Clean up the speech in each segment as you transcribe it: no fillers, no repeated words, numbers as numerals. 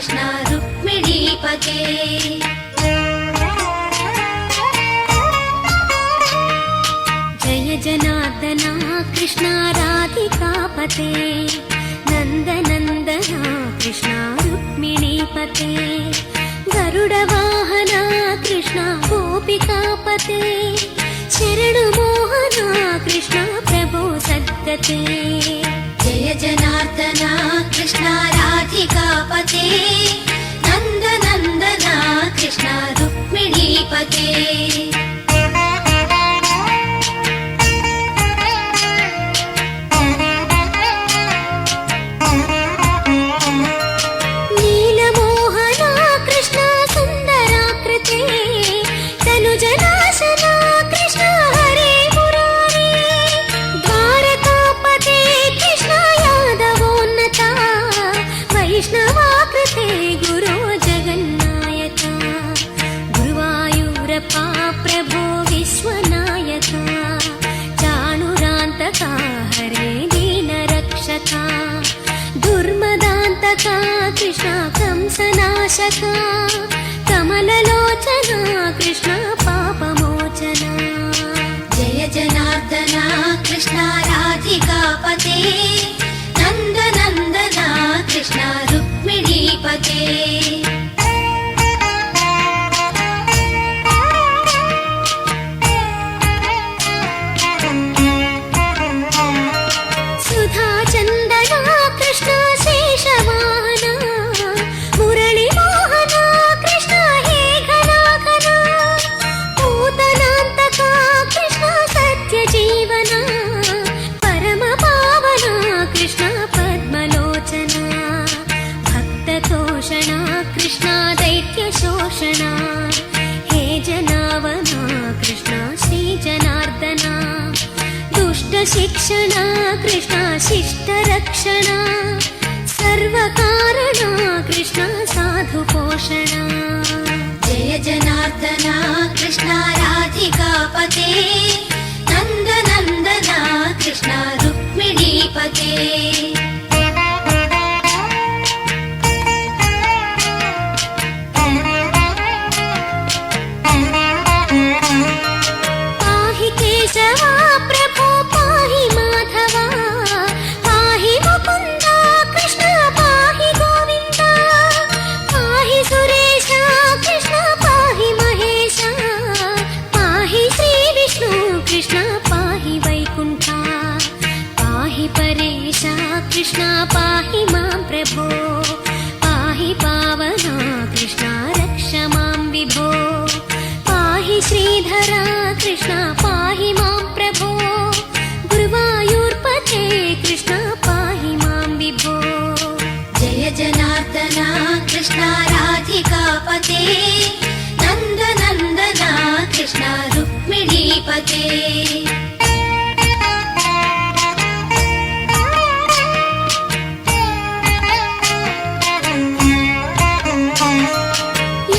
कृष्ण रुक्मिणीपते जय जनार्दना कृष्ण राधिकापते नन्दनन्दना कृष्ण रुक्मिणीपते गरुडवाहना कृष्ण गोपिकापते शरणुमोहना कृष्ण प्रभो सद्गते जय जनार्दना कृष्ण राधिकापते नन्दनन्दना कृष्ण रुक्मिणीपते वैष्णवाकृते गुरो जगन्नायका गुरुवायूरप्पा प्रभो विश्वनायका चाणुरान्तका हरे दीनरक्षका दुर्मदान्तका कृष्ण कंसनाशका कमललोचना कृष्ण पापमोचना जय जनार्दना कृष्ण राधिकापते नन्दनन्दना कृष्ण रुक्मिणीपते सुधाचन्दना कृष्ण शेषवाहना मुरळीमोहना कृष्ण हे घनाघना पूतनान्तका कृष्ण सत्यजीवना परमपावना कृष्ण पद्मलोचना भक्ततोषणा कृष्ण दैत्यशोषणा हे जनावना कृष्ण श्रीजनार्दना दुष्टशिक्षणा कृष्ण शिष्टरक्षणा सर्वकारणा कृष्ण साधुपोषणा जय जनार्दना कृष्ण राधिकापते नन्दनन्दना कृष्ण रुक्मिणीपते केशवा प्रभो पाहि माधवा पाहि मुकुन्द कृष्ण पाहि गोविन्द पाहि सुरेश कृष्ण पाहि महेश पाहि श्रीविष्णु कृष्ण पाहि वैकुण्ठ पाहि परेश कृष्ण पाहि मां प्रभो पाहि पावना कृष्ण रक्ष मां विभो पाहि श्रीधरा कृष्ण पाहि मां प्रभो गुरुवायूर्पते कृष्ण पाहि मां विभो जय जनार्दना कृष्ण राधिकापते नन्दनन्दना कृष्ण रुक्मिणीपते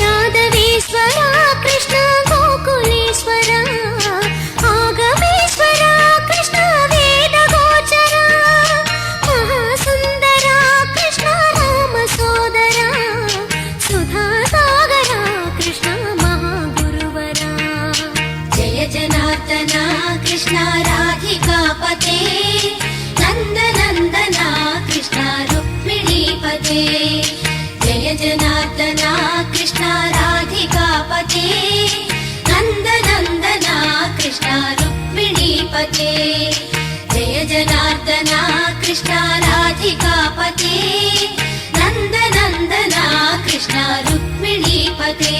यादवेश्वरा कृष्ण गोकुलेश्वरा आगमेश्वरा कृष्ण वेदगोचरा महासुन्दरा कृष्ण रामसोदरा सुधासागरा कृष्ण महागुरुवरा जय जनार्दना कृष्ण राधिकापते नन्दनन्दना कृष्ण रुक्मिणीपते जय जनार्दना कृष्ण राधिकापते नन्दनन्दना कृष्ण रुक्मिणीपते जय जनार्दना कृष्ण राधिकापते नन्दनन्दना कृष्ण रुक्मिणीपते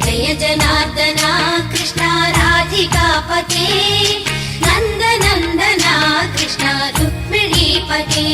जय जनार्दना कृष्ण राधिकापते नन्दनन्दना कृष्ण रुक्मिणीपते